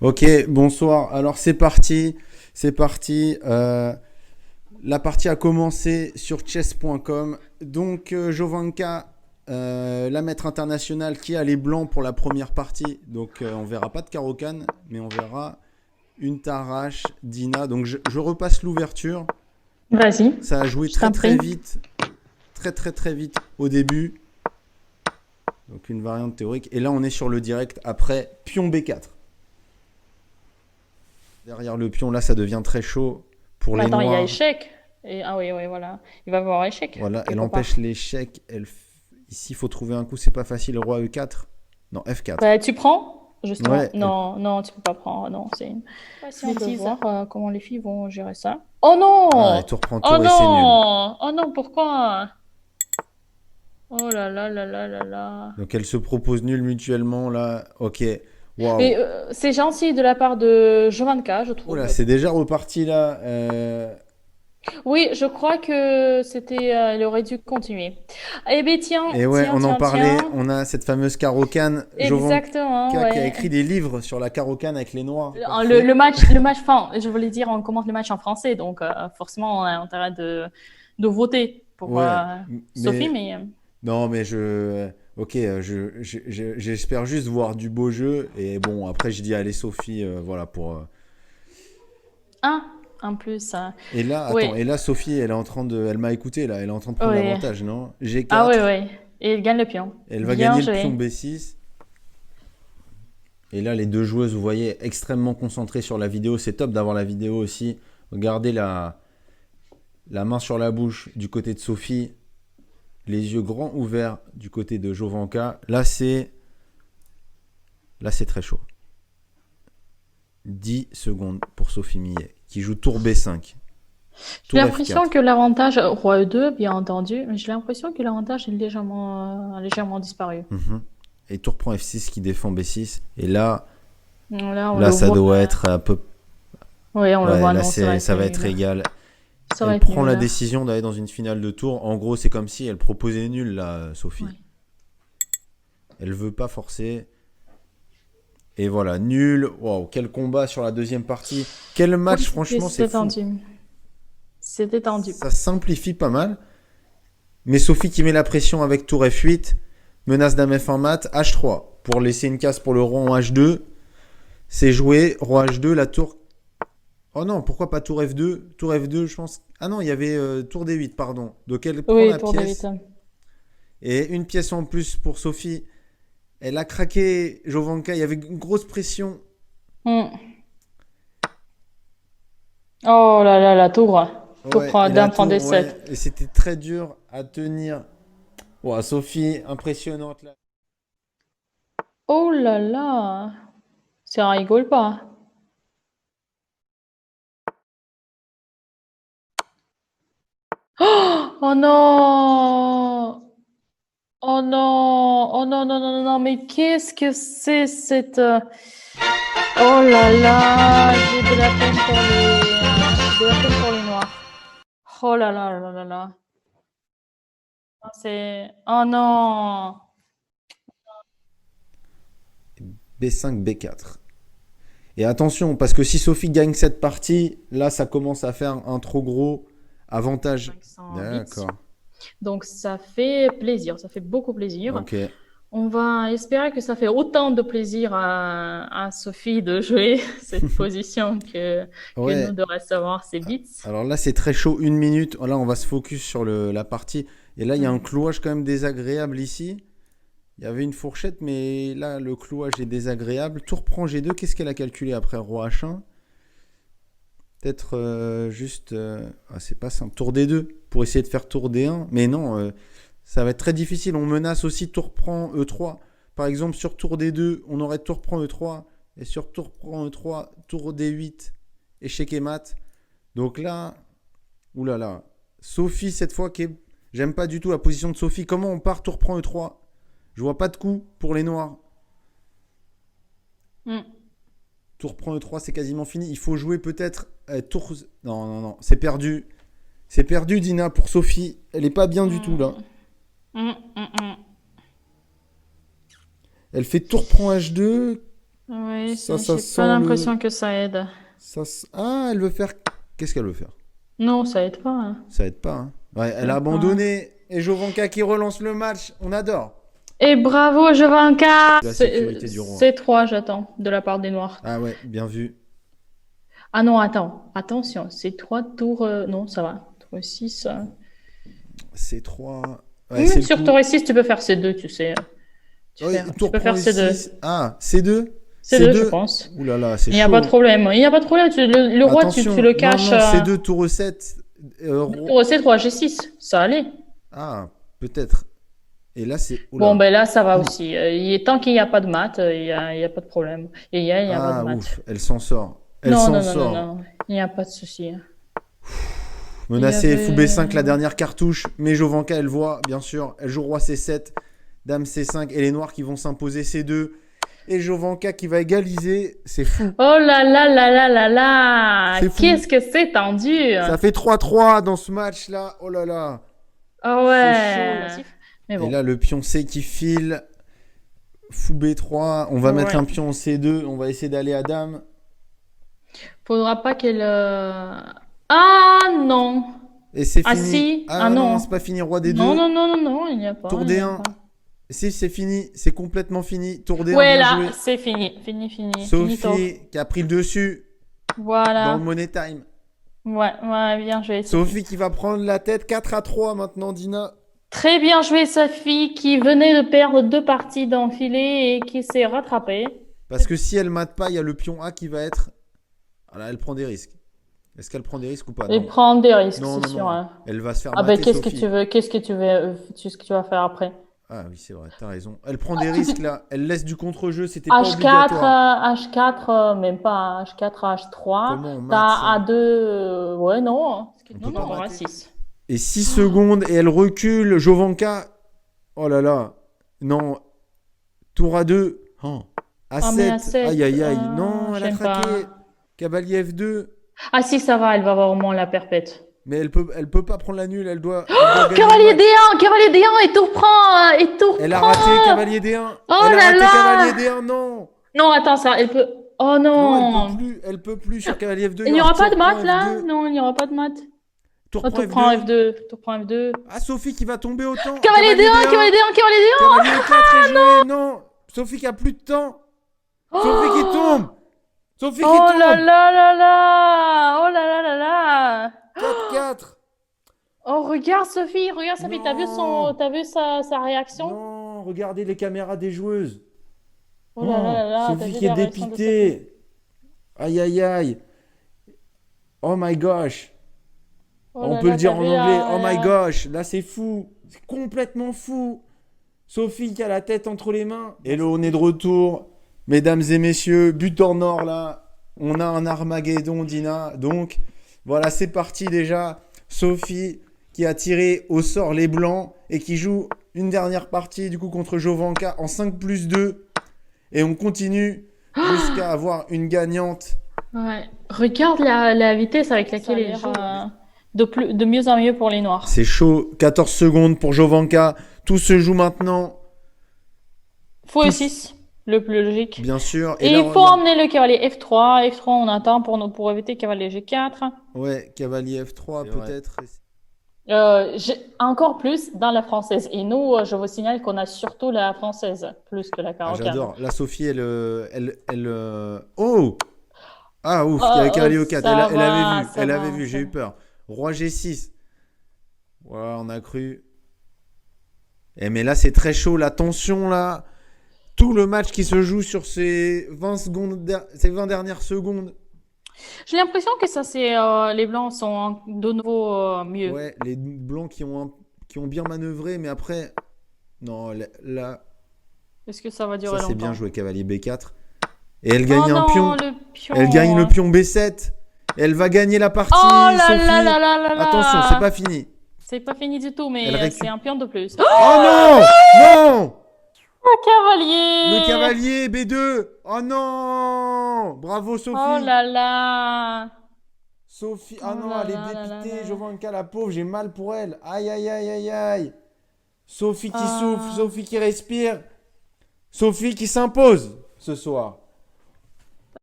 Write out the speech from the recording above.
Ok, bonsoir. Alors c'est parti. C'est parti. La partie a commencé sur chess.com. Donc Jovanka, la maître internationale qui a les blancs pour la première partie. Donc on verra pas de Caro-Kann, mais on verra une Tarash, Dina. Donc je repasse l'ouverture. Vas-y, Ça a joué je très t'en très prie. vite. Très très très vite au début. Donc une variante théorique. Et là on est sur le direct après pion B4. Derrière le pion, là ça devient très chaud pour Mais les attends, il y a noirs. échec. Ah oui, oui, voilà. Il va y avoir échec, Voilà, elle quelque empêche part. l'échec. Ici, il faut trouver un coup, c'est pas facile. Roi E4. Non, F4. Bah, tu prends, justement. Ouais, Non, non, tu peux pas prendre. Non, c'est une patient de bêtise. voir comment les filles vont gérer ça. Oh Ah, et non! tour prend Oh tour et c'est nul. non! Oh non, pourquoi? Oh là là là là là là. Donc elle se propose nul mutuellement là. Ok, waouh. Mais c'est gentil de la part de Jovanka, je Oh là, trouve. c'est déjà reparti là. Oui, je crois que c'était, elle aurait dû continuer. Eh bien, tiens, Et ouais, tiens, on en tiens, parlait. tiens. On a cette fameuse Caro-Kann. Jovanka Exactement, qui a ouais. écrit des livres sur la Caro-Kann avec les noirs. Le Parfait. match, enfin, je voulais dire, on commente le match en français, donc forcément, on a intérêt de voter pour Ouais, Sophie, mais mais non, mais ok, j'espère juste voir du beau jeu. Et bon, après, je dis allez Sophie, voilà pour. un en plus. Et là, attends, Oui, et là, Sophie, elle m'a écouté là, elle est en train de prendre oui. l'avantage, non? Ah oui, G4, oui. Et il gagne le pion. elle va Bien gagner le pion joué. B6. Et là, les deux joueuses, vous voyez, extrêmement concentrées sur la vidéo. C'est top d'avoir la vidéo aussi. Regardez la main sur la bouche du côté de Sophie, les yeux grands ouverts du côté de Jovanka. Là, c'est très chaud. 10 secondes pour Sophie Millet, qui joue tour B5, J'ai tour l'impression F4. que l'avantage, roi E2, bien entendu, mais j'ai l'impression que l'avantage est légèrement disparu. Mhm. Et tour prend F6 qui défend B6. Et là, Là, on là le ça voit. doit être un peu. Oui, on le Ouais, voit, là, non, ça va être ça va être nul. égal. Ça va Elle être prend la nul. décision d'aller dans une finale de tour. En gros, c'est comme si elle proposait nul, là, Sophie. Ouais. Elle veut pas forcer. Et voilà, nul. Waouh, quel combat sur la deuxième partie. Quel Oui, match, franchement, c'est c'était fou. tendu. C'était tendu. Ça simplifie pas mal. Mais Sophie qui met la pression avec tour F8. Menace dame F1 mat. H3. Pour laisser une case pour le roi en H2. C'est joué. Roi H2, la tour. Oh non, pourquoi pas tour F2? Tour F2, je pense. Ah non, il y avait tour D8, pardon. Donc elle prend Oui, la tour de 8. pièce. Et une pièce en plus pour Sophie. Elle a craqué Jovanka. Il y avait une grosse pression. Oh là là, la tour. Tour Ouais, prend, et la dame prend des tour, 7. ouais. Et c'était très dur à tenir. Ouah, Sophie, impressionnante là. Oh là là. Ça rigole pas. Oh non. Oh non. Oh non, non, non, non, non. Mais qu'est-ce que c'est cette... Oh là là. J'ai de la peine pour j'ai de la peine pour les noirs. Oh là là là là là. C'est... Oh non. B5, B4. Et attention, parce que si Sophie gagne cette partie, là, ça commence à faire un trop gros avantage. 500 bits. D'accord. Donc ça fait plaisir, ça fait beaucoup plaisir. Ok. On va espérer que ça fait autant de plaisir à Sophie de jouer cette position que nous Ouais. de recevoir ses bits. Alors là, c'est très chaud. Une minute. Là, on va se focus sur la partie. Et là, il y a un Mm. clouage quand même désagréable ici. Il y avait une fourchette, mais là, le clouage est désagréable. Tour prend G2. Qu'est-ce qu'elle a calculé après roi H1? Peut-être juste. Ah, c'est pas simple. Tour D2 pour essayer de faire tour D1. Mais non, ça va être très difficile. On menace aussi tour prend E3. Par exemple, sur tour D2, on aurait tour prend E3. Et sur tour prend E3, tour D8, échec et mat. Donc là, oulala. Sophie, cette fois, j'aime pas du tout la position de Sophie. Comment on part tour prend E3? Je vois pas de coup pour les noirs. Mm. Tour prend E3, c'est quasiment fini. Il faut jouer peut-être tour. Non, non, non, c'est perdu. C'est perdu, Dina, pour Sophie. Elle est pas bien du tout là. Mm. Mm, mm, mm. Elle fait tour prend H2. Oui, Ça j'ai pas sent l'impression que ça aide. Ah, elle veut faire... Qu'est-ce qu'elle veut faire? Non, ça aide pas, hein. Ça aide pas, hein. Ouais, Ça elle a aide pas, hein. abandonné. Et Jovanka qui relance le match. On adore. Et bravo, Jovanka! La sécurité du roi. C3, j'attends, de la part des Noirs. Ah ouais, bien vu. Ah non, attends. Attention, C3 tour... non, ça va. Tour 6. C3. Ouais, c'est le Sur coup. tour 6, tu peux faire C2, tu sais. Oui, Tu tour peux prend faire C2. E6. Ah, C2? C2, je pense. Ouh là là, c'est Il n'y a chaud. pas de problème. Il n'y a pas de problème. Le roi, Attention. tu le Non, caches. non, C2, tour E7. Tour C3, G6. Ça allait. Ah, peut-être. Et là, c'est... Bon, Oula. ben là, ça va aussi. Tant qu'il n'y a pas de maths, il y a pas de problème. Et il y a pas de Ah, maths. ouf, elle s'en sort. Elle Non, s'en non, non, non, sort. non. Il n'y a pas de souci. Menacé, Il y avait- fou B5, la dernière cartouche. Mais Jovanka, elle voit, bien sûr. Elle joue roi C7, dame C5. Et les noirs qui vont s'imposer C2. Et Jovanka qui va égaliser. C'est fou. Oh là là là là là là! C'est fou. Qu'est-ce que c'est tendu! Ça fait 3-3 dans ce match-là. Oh là là. Ah ouais! Mais Et bon. là, le pion C qui file. Fou B3. On va mettre Ouais. un pion en C2. On va essayer d'aller à dame. Faudra pas qu'elle. Ah non! Et c'est Ah fini. si! Ah Ah non, non! c'est pas fini. Roi D2. Non, non, non, non, non, il n'y a pas. Tour il n'y a D1. pas. Si, c'est fini. C'est complètement fini. Tour D1, Ouais, bien là, joué. c'est fini. Fini. Finito. Sophie qui a pris le dessus dans Voilà. le Money Time. Ouais, bien joué. Sophie qui va prendre la tête 4-3 maintenant, Dina. Très bien joué, Sophie, qui venait de perdre 2 parties d'enfilée et qui s'est rattrapée. Parce que si elle mate pas, il y a le pion A qui va être... Ah là, elle prend des risques. Est-ce qu'elle prend des risques ou pas? Et Non. prendre des risques, Non, c'est non, sûr, non. hein. Elle va se faire Ah ben, mater, qu'est-ce que Sophie. tu veux, qu'est-ce que tu vas faire après? Ah oui, c'est vrai, t'as raison. Elle prend des risques là. Elle laisse du contre-jeu, c'était pas H4, obligatoire. H4, même pas H4, H3. Comment on mate T'as ça? A2, ouais, non. On Non, peut pas non, mater. A6. Et 6 secondes et elle recule. Jovanka. Oh là là. Non. Tour A2. Oh. Ah, mais A7. A7, Aïe aïe aïe. ah, Non, elle a j'aime craqué. pas. Cavalier F2. Ah si, ça va, elle va avoir au moins la perpète. Mais elle peut pas prendre la nulle. Elle doit gagner le Cavalier match. D1, cavalier D1, et tout reprend, et tout Elle a reprend. raté cavalier D1. Oh Elle a là raté là. cavalier D1. Non. Non, attends, ça, elle peut. Oh Non, elle non. peut plus. Elle peut plus sur cavalier F2. Il n'y aura pas de tour prend maths là? F2. Non, il n'y aura pas de maths. Tour Oh, prend tour prend F2. F2. Tour prend F2. Ah, Sophie qui va tomber au temps. Cavalier D1, cavalier D1, cavalier D1. Cavalier E4 est joué. Non. Sophie qui a plus de temps. Sophie qui tombe. Sophie qui Oh là tombe. là là là. Oh là là là là. 4-4. Oh, regarde Sophie, t'as vu Non. t'as vu sa réaction? Non, regardez les caméras des joueuses. Oh là là là là, t'as Sophie vu qui est la réaction de Sophie? dépitée. Aïe aïe aïe. Oh my gosh. Oh On là peut là, le dire t'as en vu anglais. Oh la- my gosh. Là, c'est fou. C'est complètement fou. Sophie qui a la tête entre les mains. Hello, on est de retour. Mesdames et messieurs, but en or là. On a un Armageddon, Dina. Donc, voilà, c'est parti déjà. Sophie qui a tiré au sort les blancs et qui joue une dernière partie du coup contre Jovanka en 5+2. Et on continue jusqu'à avoir une gagnante. Ouais. Regarde la vitesse avec laquelle elle joue. De mieux en mieux pour les Noirs. C'est chaud. 14 secondes pour Jovanka. Tout se joue maintenant, Fou E6, le plus logique. bien sûr. Et là, il faut regarde. emmener le cavalier F3. F3, on attend pour éviter cavalier G4. Ouais, cavalier F3 C'est vrai. peut-être. Encore plus dans la française. Et nous, je vous signale qu'on a surtout la française, plus que la Ah, carocaine. j'adore. La Sophie, Oh! Ah, ouf, il y avait cavalier E4. ça Elle va, avait vu, ça elle va, avait vu, ça j'ai eu va. peur. Roi G6. Voilà, on a cru. Mais là, c'est très chaud. La tension, là. Tout le match qui se joue sur ces 20 secondes, ces 20 dernières secondes. J'ai l'impression que ça, c'est les blancs sont de nouveau mieux. Ouais, les blancs qui ont bien manœuvré, mais après. Non, là, Est-ce que ça va durer ça c'est longtemps? bien joué, cavalier B4. Et elle gagne Oh un non, pion. le pion. Elle gagne le pion B7. Elle va gagner la partie, Oh là Sophie. là là là là là. Attention, c'est pas fini. C'est pas fini du tout, mais Elle récup- c'est un pion de plus. Oh non! Non! Le cavalier! Le cavalier B2! Oh non! Bravo Sophie! Oh là là! Sophie, ah Oh non, là elle là est là là dépitée, là. Jovanka la pauvre, j'ai mal pour elle. Aïe aïe aïe aïe aïe. Sophie qui Ah. souffle, Sophie qui respire. Sophie qui s'impose ce soir.